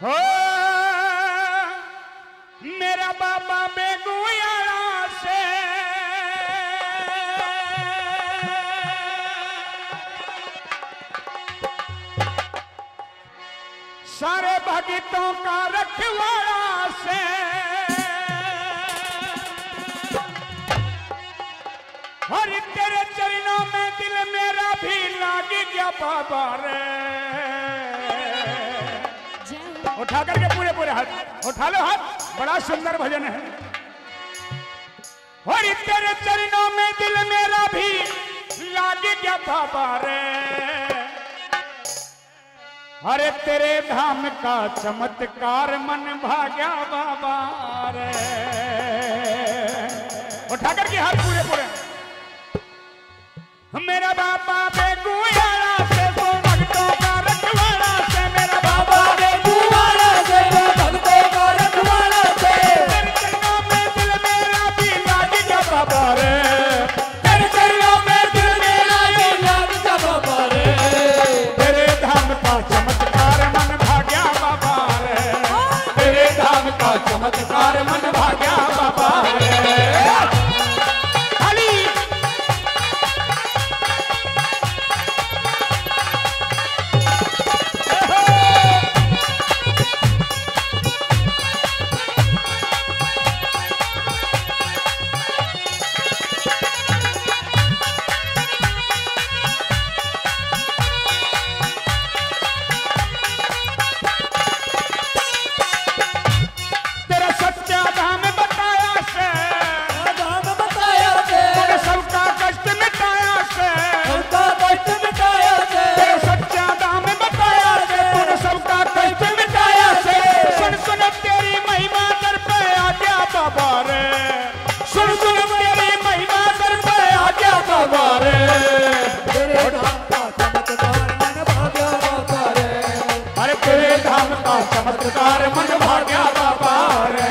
हो मेरा बाबा बेगुयारा से सारे भगतों का रखवाला से और तेरे चरणों में दिल मेरा भी लाग गया बाबा रे। उठा करके पूरे पूरे हाथ उठा लो, हाथ बड़ा सुंदर भजन है। और तेरे चरणों में दिल मेरा भी लाग गया बाबा रे। अरे तेरे धाम का चमत्कार मन भाग्या बाबा रे। उठा करके हाथ पूरे पूरे। मेरा बाबा बेगुयारा से वो भक्तों का रखवाला से, मेरा बाबा बेगुयारा से वो भक्तों का रखवाला से। तेरे चरणों में दिल मेरा भी लाग गया बाबा रे। तेरे चरणों में दिल मेरा भी लाग गया बाबा रे। तेरे धाम का चमत्कार मन भाग्या बाबा रे। तेरे धाम का चमत्कार मन भाग्या बाबा रे। चमत्कार मन भाग्या बाबा रे।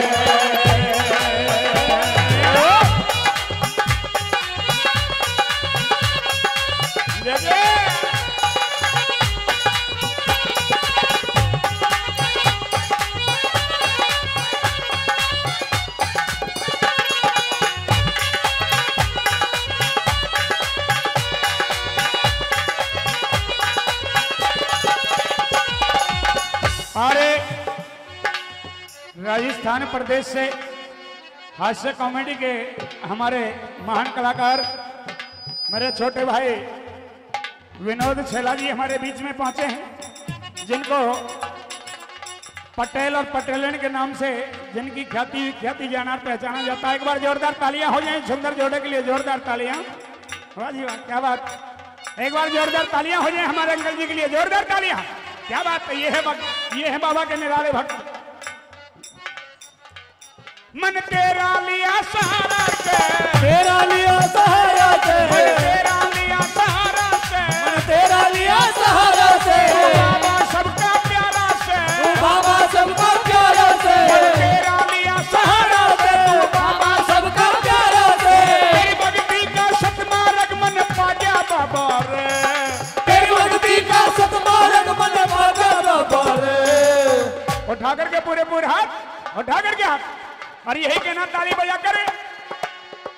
राजस्थान प्रदेश से हास्य कॉमेडी के हमारे महान कलाकार मेरे छोटे भाई विनोद छेला जी हमारे बीच में पहुंचे हैं, जिनको पटेल और पटेलन के नाम से जिनकी ख्याति जाना पहचाना जाता है। एक बार जोरदार तालियां हो जाएं सुंदर जोड़े के लिए। जोरदार तालियां। वाह जी वाह, क्या बात। एक बार जोरदार तालियां हो जाएं हमारे अंकल जी के लिए। जोरदार तालियां। क्या बात है। ये है बाबा के निराले भक्त। मन तेरा लिया सहारा से, तेरा लिया सहारा से, मन तेरा लिया सहारा से, मन तेरा लिया सहारा से। बाबा सबका प्यारा से, बाबा सबका प्यारा से, मन तेरा लिया सहारा से, बाबा सबका प्यारा से। तेरी भक्ति का सतमार्ग मन पाया बाबा रे। तेरी भक्ति का सतमार्ग मन पाया बाबा रे। उठा करके पूरे पूरे हाथ उठा करके हाथ और यही कहना ताली बजा करे।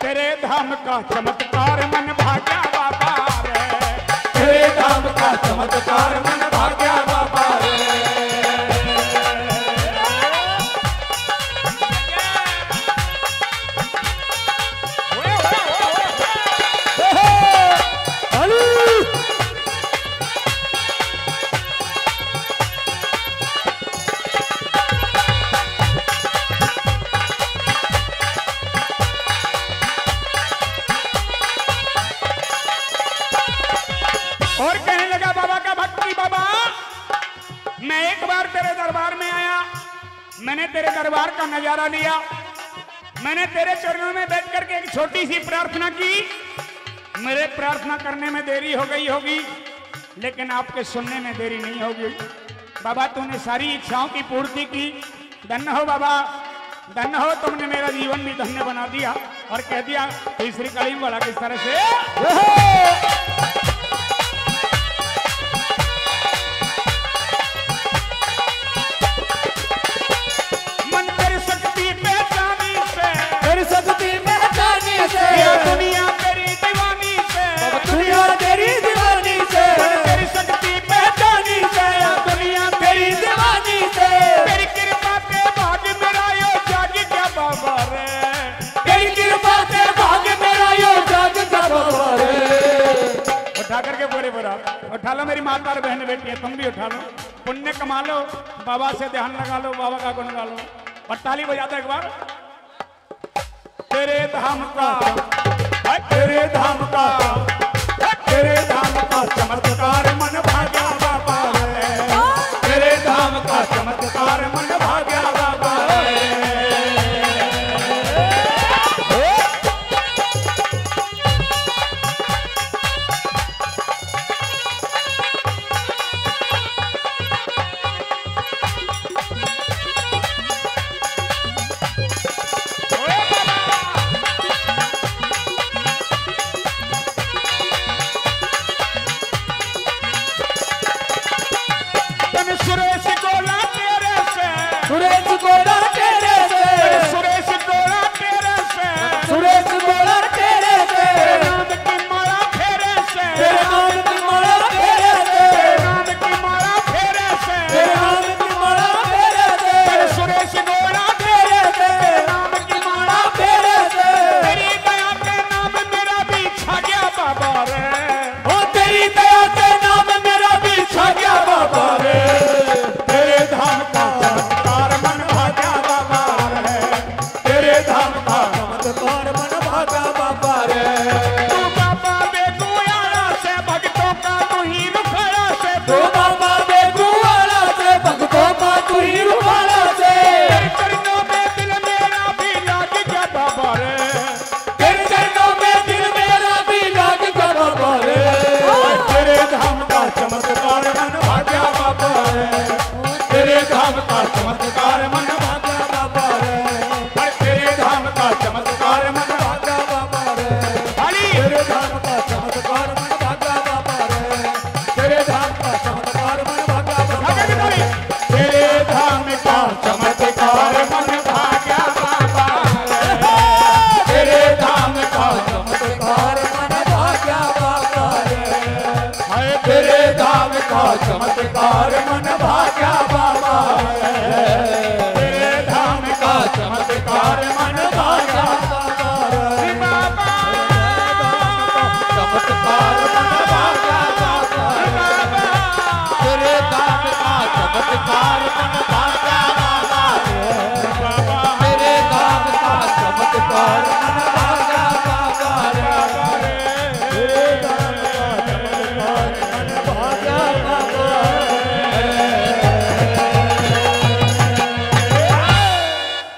तेरे धाम का चमत्कार मन भाग्या बाबा रे। तेरे धाम का चमत्कार मन भाग्या बाबा रे। और कहने लगा बाबा का भक्ति। बाबा मैं एक बार तेरे दरबार में आया, मैंने तेरे दरबार का नजारा लिया, मैंने तेरे चरणों में बैठ करके एक छोटी सी प्रार्थना की। मेरे प्रार्थना करने में देरी हो गई होगी, लेकिन आपके सुनने में देरी नहीं होगी। बाबा तूने सारी इच्छाओं की पूर्ति की। धन्य हो बाबा, धन्य हो। तुमने मेरा जीवन भी धन्य बना दिया और कह दिया तीसरी कलीम वाला किस तरह से। उठा लो मेरी माता और बहन बेटी है, तुम भी उठा लो, पुण्य कमा लो, बाबा से ध्यान लगा लो, बाबा का गुण गा लो। और ताली बजा दो एक बार। तेरे धाम का, तेरे धाम का, तेरे धाम का चमत्कार मन भाग्या बाबा है, तेरे धाम का चमत्कार मन भाग्या बाबा है। सुरेश गोला तेरे से, सुरेश गोला तेरे से, सुरेश गोला तेरे से, सुरेश गोला तेरे से, तेरे नाम की माला फेरे से, तेरे नाम की माला फेरे से, तेरे नाम की माला फेरे से, तेरे नाम की माला फेरे से, तेरे सुरेश गोला तेरे से, तेरे नाम की माला फेरे से, तेरी दया के नाम मेरा भी छा गया बाबा रे, ओ तेरी दया के नाम मेरा भी छा गया बाबा रे। तेरे धाम का चमत्कार मन भाग्या बाबा रे, तेरे धाम का चमत्कार मन भागा बाबा रे। तू बाबा बेगुयारा से भक्तों का तू ही रुखड़ा से, तो बाबा बेगुवाला से भक्तों का तू ही रुवाला से, तेरे चरणों में दिल मेरा भी लाग गया बाबा रे, तेरे चरणों में दिल मेरा भी लाग गया बाबा रे। तेरे धाम का चमत्कार मन भाग्या बाबा रे, तेरे धाम का चमत्कार मन भाग्या बाबा रे, तेरे धाम का चमत्कार मन भाग्या बाबा रे। खाली तेरे धाम का चमत्कार मन भागा बाबा रे, तेरे धाम का चमत्कार मन भागा बाबा रे। तेरे धाम का चमत्कार मन भाग्या बाबा रे, तेरे धाम का चमत्कार मन भाग्या बाबा रे, हाय तेरे धाम का चमत्कार मन भाग्या